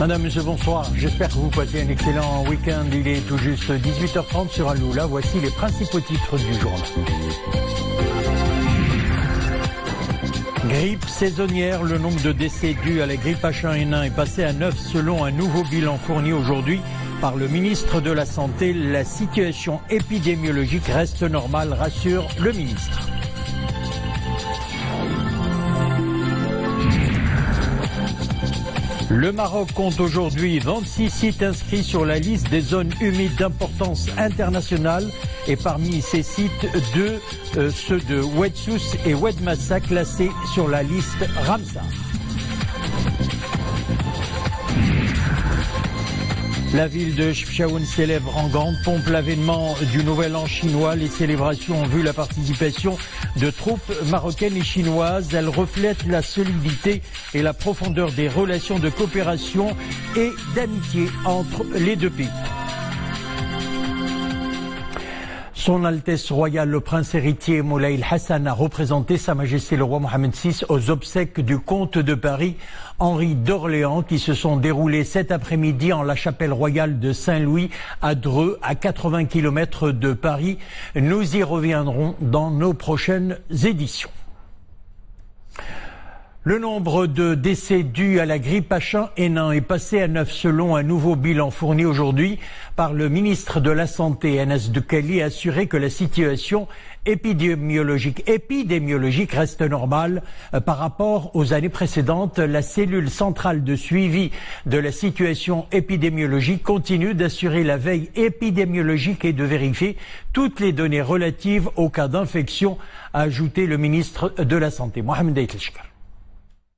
Madame, monsieur, bonsoir. J'espère que vous passez un excellent week-end. Il est tout juste 18h30 sur Al-Oula. Voici les principaux titres du journal. Grippe saisonnière, le nombre de décès dus à la grippe H1N1 est passé à 9 selon un nouveau bilan fourni aujourd'hui par le ministre de la Santé. La situation épidémiologique reste normale, rassure le ministre. Le Maroc compte aujourd'hui 26 sites inscrits sur la liste des zones humides d'importance internationale et parmi ces sites, ceux de Oued Souss et Oued Massa classés sur la liste Ramsar. La ville de Chefchaouen célèbre en grande pompe l'avènement du Nouvel An chinois. Les célébrations ont vu la participation de troupes marocaines et chinoises. Elles reflètent la solidité et la profondeur des relations de coopération et d'amitié entre les deux pays. Son Altesse royale, le prince héritier Moulay El-Hassan a représenté Sa Majesté le roi Mohammed VI aux obsèques du comte de Paris, Henri d'Orléans, qui se sont déroulées cet après-midi en la chapelle royale de Saint-Louis à Dreux, à 80 km de Paris. Nous y reviendrons dans nos prochaines éditions. Le nombre de décès dus à la grippe H1N1 est passé à 9 selon un nouveau bilan fourni aujourd'hui par le ministre de la Santé. Anas Doukali a assuré que la situation épidémiologique reste normale par rapport aux années précédentes. La cellule centrale de suivi de la situation épidémiologique continue d'assurer la veille épidémiologique et de vérifier toutes les données relatives aux cas d'infection, a ajouté le ministre de la Santé. Mohamed Aïtleshkar.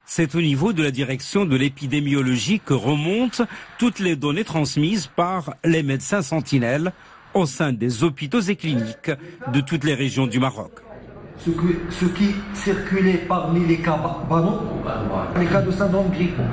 C'est au niveau de la direction de l'épidémiologie que remontent toutes les données transmises par les médecins sentinelles au sein des hôpitaux et cliniques de toutes les régions du Maroc. Ce qui circulait parmi les cas les cas de syndrome grippal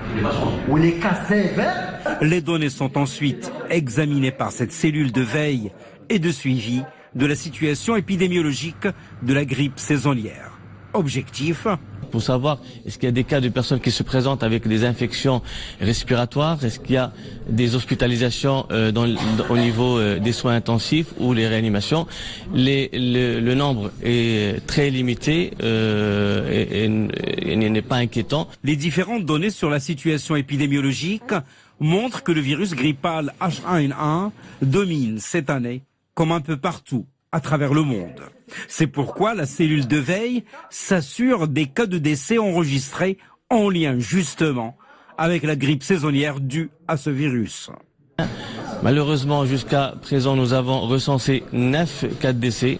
ou les cas sévères. Les données sont ensuite examinées par cette cellule de veille et de suivi de la situation épidémiologique de la grippe saisonnière. Objectif: pour savoir est-ce qu'il y a des cas de personnes qui se présentent avec des infections respiratoires, est-ce qu'il y a des hospitalisations au niveau des soins intensifs ou les réanimations. Le nombre est très limité et n'est pas inquiétant. Les différentes données sur la situation épidémiologique montrent que le virus grippal H1N1 domine cette année comme un peu partout à travers le monde. C'est pourquoi la cellule de veille s'assure des cas de décès enregistrés en lien justement avec la grippe saisonnière due à ce virus. Malheureusement, jusqu'à présent, nous avons recensé 9 cas de décès.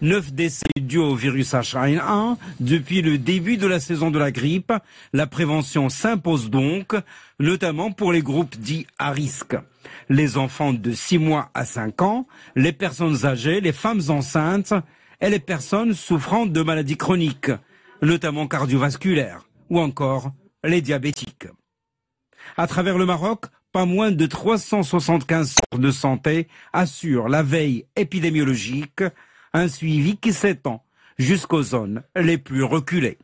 9 décès dus au virus H1N1 depuis le début de la saison de la grippe. La prévention s'impose donc, notamment pour les groupes dits à risque. Les enfants de 6 mois à 5 ans, les personnes âgées, les femmes enceintes et les personnes souffrant de maladies chroniques, notamment cardiovasculaires, ou encore les diabétiques. À travers le Maroc, pas moins de 375 centres de santé assurent la veille épidémiologique, un suivi qui s'étend jusqu'aux zones les plus reculées.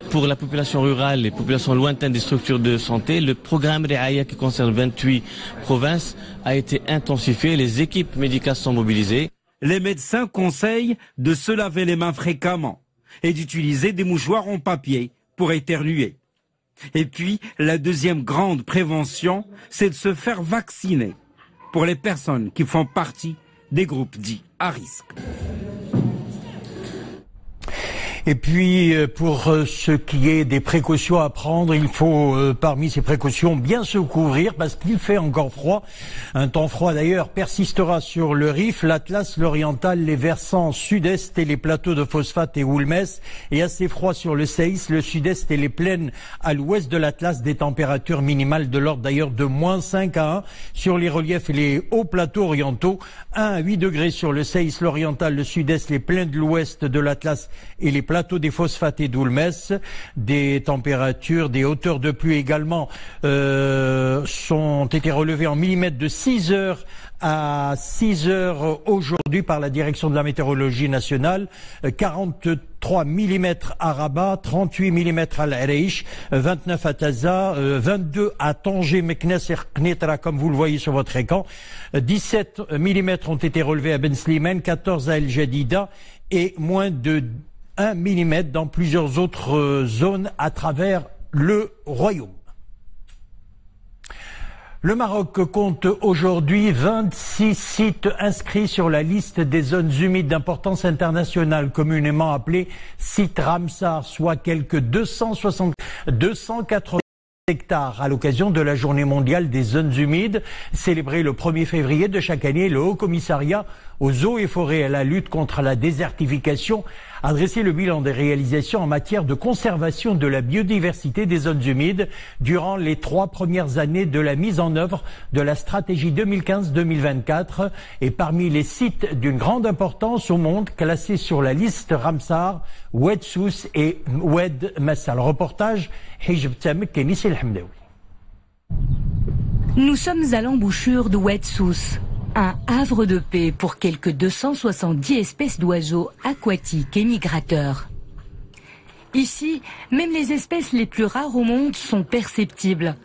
Pour la population rurale, les populations lointaines des structures de santé, le programme Reaya qui concerne 28 provinces a été intensifié. Les équipes médicales sont mobilisées. Les médecins conseillent de se laver les mains fréquemment et d'utiliser des mouchoirs en papier pour éternuer. Et puis, la deuxième grande prévention, c'est de se faire vacciner pour les personnes qui font partie des groupes dits à risque. Et puis, pour ce qui est des précautions à prendre, il faut, parmi ces précautions, bien se couvrir parce qu'il fait encore froid. Un temps froid, d'ailleurs, persistera sur le Rif, l'Atlas, l'Oriental, les versants sud-est et les plateaux de Phosphate et Oulmès. Et assez froid sur le Seis, le sud-est et les plaines à l'ouest de l'Atlas. Des températures minimales de l'ordre, d'ailleurs, de -5 à 1 sur les reliefs et les hauts plateaux orientaux. 1 à 8 degrés sur le Seis, l'Oriental, le sud-est, les plaines de l'ouest de l'Atlas et les plateaux plateau des phosphates et d'Oulmès. Des températures, des hauteurs de pluie également ont été relevées en millimètres de 6 heures à 6 heures aujourd'hui par la direction de la météorologie nationale. 43 mm à Rabat, 38 mm à l'Areish, 29 à Taza, 22 à Tanger, Meknes et Knetra, comme vous le voyez sur votre écran. 17 mm ont été relevés à Ben Slimane, 14 à El Jadida et moins de 1 mm dans plusieurs autres zones à travers le royaume. Le Maroc compte aujourd'hui 26 sites inscrits sur la liste des zones humides d'importance internationale, communément appelées sites Ramsar, soit quelques 280 hectares à l'occasion de la journée mondiale des zones humides, célébrée le 1er février de chaque année. Le Haut Commissariat aux eaux et forêts et à la lutte contre la désertification a dressé le bilan des réalisations en matière de conservation de la biodiversité des zones humides durant les 3 premières années de la mise en œuvre de la stratégie 2015-2024 et parmi les sites d'une grande importance au monde classés sur la liste Ramsar, Oued Souss et Oued Massa. Le reportage Hijb Tamek et Nissil Hamdaoui. Nous sommes à l'embouchure de Oued Souss. Un havre de paix pour quelques 270 espèces d'oiseaux aquatiques et migrateurs. Ici, même les espèces les plus rares au monde sont perceptibles,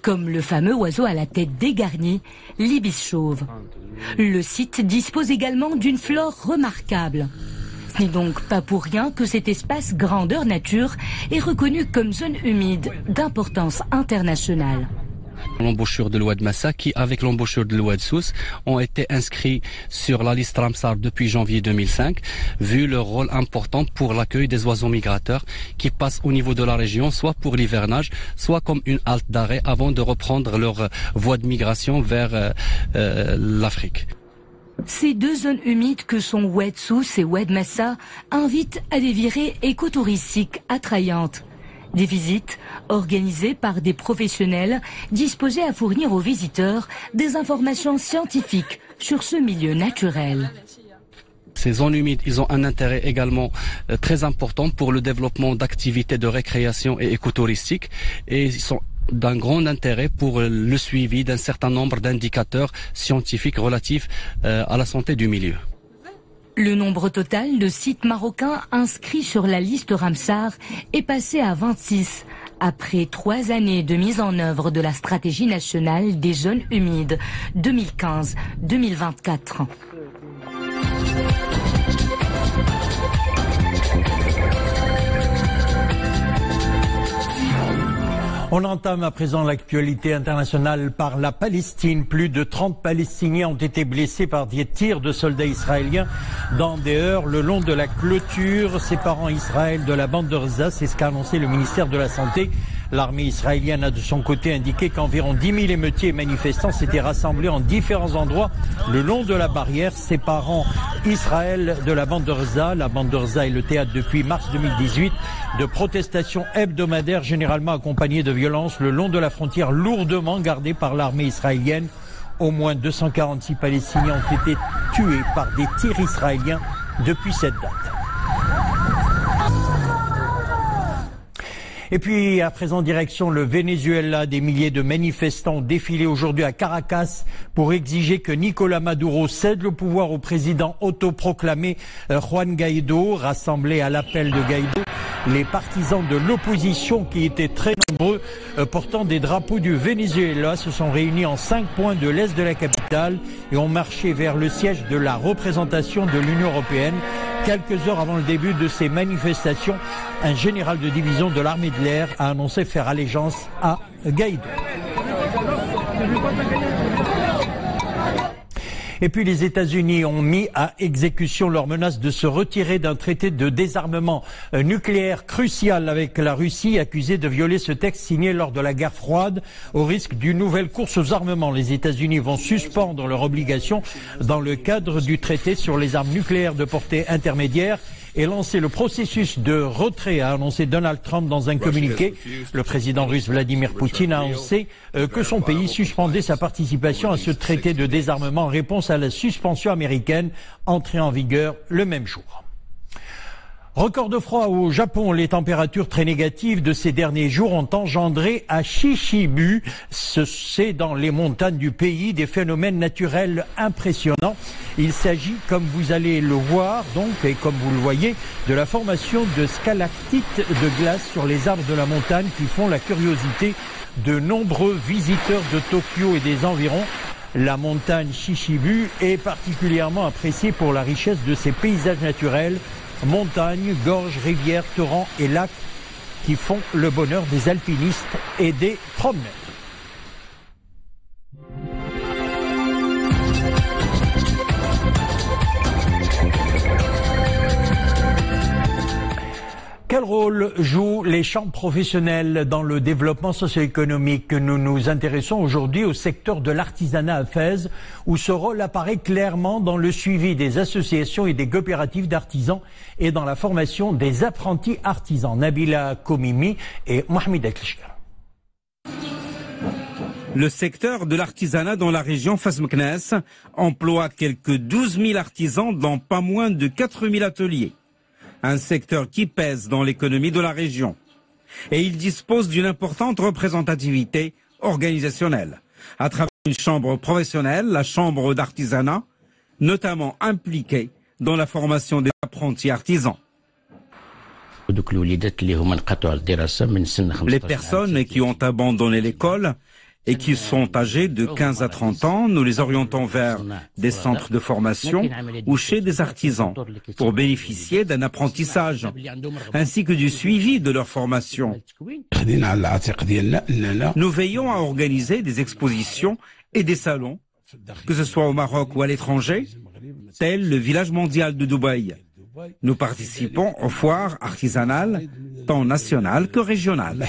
comme le fameux oiseau à la tête dégarnie, l'ibis chauve. Le site dispose également d'une flore remarquable. Ce n'est donc pas pour rien que cet espace grandeur nature est reconnu comme zone humide d'importance internationale. L'embouchure de l'Oued Massa qui, avec l'embouchure de l'Oued Souss, ont été inscrits sur la liste Ramsar depuis janvier 2005, vu leur rôle important pour l'accueil des oiseaux migrateurs qui passent au niveau de la région, soit pour l'hivernage, soit comme une halte d'arrêt avant de reprendre leur voie de migration vers l'Afrique. Ces deux zones humides que sont Oued Souss et Oued Massa invitent à des virées écotouristiques attrayantes. Des visites organisées par des professionnels disposés à fournir aux visiteurs des informations scientifiques sur ce milieu naturel. Ces zones humides, ils ont un intérêt également très important pour le développement d'activités de récréation et écotouristique et ils sont d'un grand intérêt pour le suivi d'un certain nombre d'indicateurs scientifiques relatifs à la santé du milieu. Le nombre total de sites marocains inscrits sur la liste Ramsar est passé à 26, après 3 années de mise en œuvre de la stratégie nationale des zones humides 2015-2024. On entame à présent l'actualité internationale par la Palestine. Plus de 30 Palestiniens ont été blessés par des tirs de soldats israéliens dans des heurts le long de la clôture séparant Israël de la bande de Gaza. C'est ce qu'a annoncé le ministère de la Santé. L'armée israélienne a de son côté indiqué qu'environ 10 000 émeutiers et manifestants s'étaient rassemblés en différents endroits le long de la barrière séparant Israël de la bande de Gaza. La bande de Gaza est le théâtre depuis mars 2018 de protestations hebdomadaires généralement accompagnées de violences le long de la frontière lourdement gardée par l'armée israélienne. Au moins 246 Palestiniens ont été tués par des tirs israéliens depuis cette date. Et puis, à présent, direction le Venezuela. Des milliers de manifestants ont défilé aujourd'hui à Caracas pour exiger que Nicolás Maduro cède le pouvoir au président autoproclamé Juan Guaidó. Rassemblés à l'appel de Guaidó, les partisans de l'opposition, qui étaient très nombreux, portant des drapeaux du Venezuela, se sont réunis en 5 points de l'est de la capitale et ont marché vers le siège de la représentation de l'Union européenne. Quelques heures avant le début de ces manifestations, un général de division de l'armée de l'air a annoncé faire allégeance à Guaidó. Et puis les États-Unis ont mis à exécution leur menace de se retirer d'un traité de désarmement nucléaire crucial avec la Russie, accusée de violer ce texte signé lors de la guerre froide. Au risque d'une nouvelle course aux armements, les États-Unis vont suspendre leur obligation dans le cadre du traité sur les armes nucléaires de portée intermédiaire et lancer le processus de retrait, a annoncé Donald Trump dans un communiqué. Le président russe Vladimir Poutine a annoncé que son pays suspendait sa participation à ce traité de désarmement en réponse à la suspension américaine entrée en vigueur le même jour. Record de froid au Japon. Les températures très négatives de ces derniers jours ont engendré à Chichibu, c'est dans les montagnes du pays, des phénomènes naturels impressionnants. Il s'agit, comme vous allez le voir, donc, et comme vous le voyez, de la formation de stalactites de glace sur les arbres de la montagne qui font la curiosité de nombreux visiteurs de Tokyo et des environs. La montagne Chichibu est particulièrement appréciée pour la richesse de ses paysages naturels. Montagnes, gorges, rivières, torrents et lacs qui font le bonheur des alpinistes et des promeneurs. Quel rôle jouent les chambres professionnelles dans le développement socio-économique? Nous nous intéressons aujourd'hui au secteur de l'artisanat à Fès, où ce rôle apparaît clairement dans le suivi des associations et des coopératives d'artisans et dans la formation des apprentis artisans. Nabila Komimi et Mohamed Aklishkar. Le secteur de l'artisanat dans la région Fès-Meknès emploie quelques 12 000 artisans dans pas moins de 4 000 ateliers. Un secteur qui pèse dans l'économie de la région. Et il dispose d'une importante représentativité organisationnelle, à travers une chambre professionnelle, la chambre d'artisanat, notamment impliquée dans la formation des apprentis artisans. Les personnes qui ont abandonné l'école et qui sont âgés de 15 à 30 ans, nous les orientons vers des centres de formation ou chez des artisans pour bénéficier d'un apprentissage ainsi que du suivi de leur formation. Nous veillons à organiser des expositions et des salons, que ce soit au Maroc ou à l'étranger, tel le village mondial de Dubaï. Nous participons aux foires artisanales, tant nationales que régionales.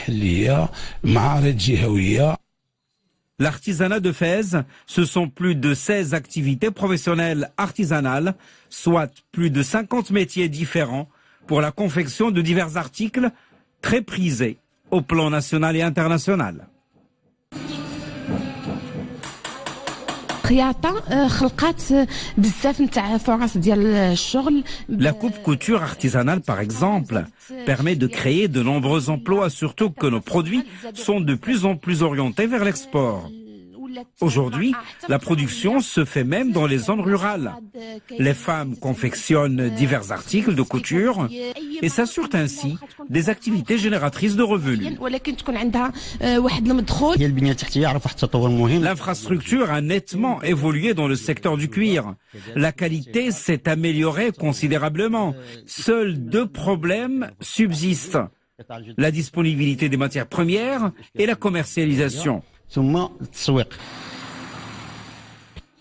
L'artisanat de Fès, ce sont plus de 16 activités professionnelles artisanales, soit plus de 50 métiers différents pour la confection de divers articles très prisés au plan national et international. La coupe-couture artisanale, par exemple, permet de créer de nombreux emplois, surtout que nos produits sont de plus en plus orientés vers l'export. Aujourd'hui, la production se fait même dans les zones rurales. Les femmes confectionnent divers articles de couture et s'assurent ainsi des activités génératrices de revenus. L'infrastructure a nettement évolué dans le secteur du cuir. La qualité s'est améliorée considérablement. Seuls 2 problèmes subsistent: la disponibilité des matières premières et la commercialisation.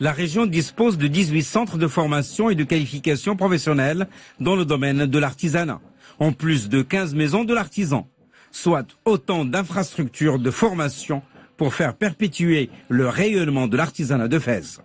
La région dispose de 18 centres de formation et de qualification professionnelle dans le domaine de l'artisanat, en plus de 15 maisons de l'artisan, soit autant d'infrastructures de formation pour faire perpétuer le rayonnement de l'artisanat de Fès.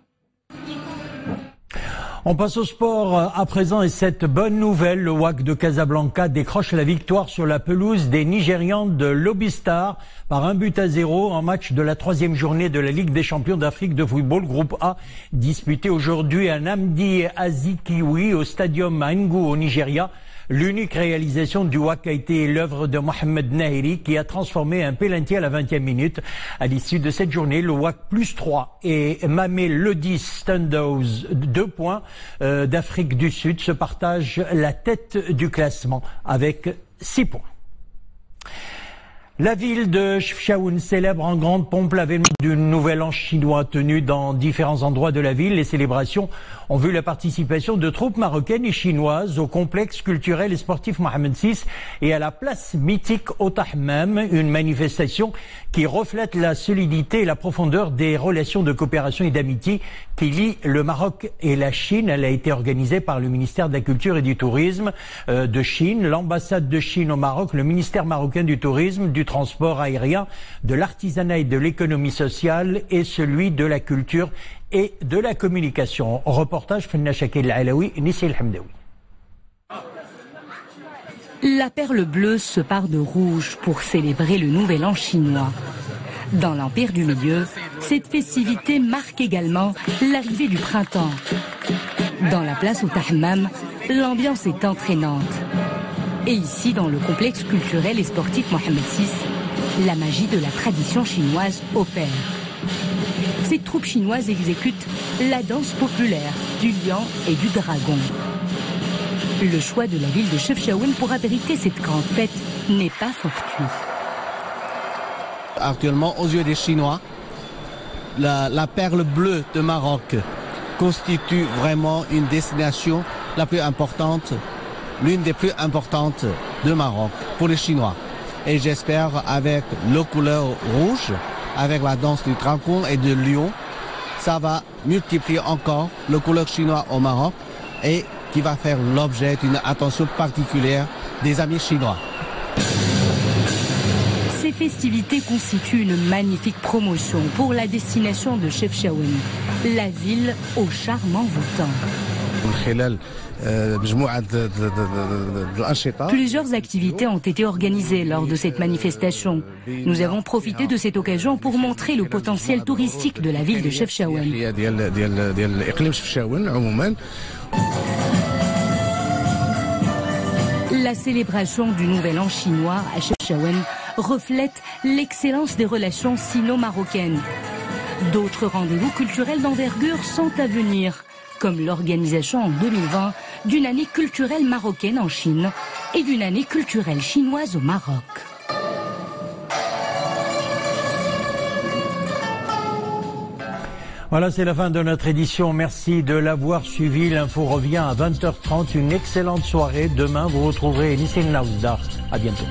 On passe au sport à présent et cette bonne nouvelle, le WAC de Casablanca décroche la victoire sur la pelouse des Nigérians de Lobistar par 1-0 en match de la 3e journée de la Ligue des champions d'Afrique de football groupe A, disputé aujourd'hui à Namdi Azikiwe au stadium Mangu au Nigeria. L'unique réalisation du WAC a été l'œuvre de Mohamed Nahiri qui a transformé un pénalty à la 20e minute. À l'issue de cette journée, le WAC +3 et Mamé Lodi Standows, 2 points d'Afrique du Sud, se partagent la tête du classement avec 6 points. La ville de Chefchaouen célèbre en grande pompe l'avènement du nouvel an chinois tenu dans différents endroits de la ville. Les célébrations ont vu la participation de troupes marocaines et chinoises au complexe culturel et sportif Mohamed VI et à la place mythique au Tahmam, une manifestation qui reflète la solidité et la profondeur des relations de coopération et d'amitié qui lient le Maroc et la Chine. Elle a été organisée par le ministère de la Culture et du Tourisme de Chine, l'ambassade de Chine au Maroc, le ministère marocain du Tourisme, du transport aérien, de l'artisanat et de l'économie sociale et celui de la culture et de la communication. Reportage Fenna Shakil Alaoui, Nissil Hamdaoui. La perle bleue se part de rouge pour célébrer le nouvel an chinois. Dans l'Empire du Milieu, cette festivité marque également l'arrivée du printemps. Dans la place au Tahmam, l'ambiance est entraînante. Et ici, dans le complexe culturel et sportif Mohamed VI, la magie de la tradition chinoise opère. Ces troupes chinoises exécutent la danse populaire du lion et du dragon. Le choix de la ville de Chefchaouen pour abriter cette grande fête n'est pas fortuit. Actuellement, aux yeux des Chinois, la perle bleue de Maroc constitue vraiment une destination la plus importante, l'une des plus importantes de Maroc pour les Chinois. Et j'espère avec le couleur rouge, avec la danse du dragon et du lion, ça va multiplier encore le couleur chinois au Maroc et qui va faire l'objet d'une attention particulière des amis chinois. Ces festivités constituent une magnifique promotion pour la destination de Chefchaouen, la ville au charme envoûtant. Plusieurs activités ont été organisées lors de cette manifestation. Nous avons profité de cette occasion pour montrer le potentiel touristique de la ville de Chefchaouen. La célébration du Nouvel An chinois à Chefchaouen reflète l'excellence des relations sino-marocaines. D'autres rendez-vous culturels d'envergure sont à venir, comme l'organisation en 2020 d'une année culturelle marocaine en Chine et d'une année culturelle chinoise au Maroc. Voilà, c'est la fin de notre édition. Merci de l'avoir suivi. L'info revient à 20h30. Une excellente soirée. Demain, vous retrouverez Nissim Naouzdar. À bientôt.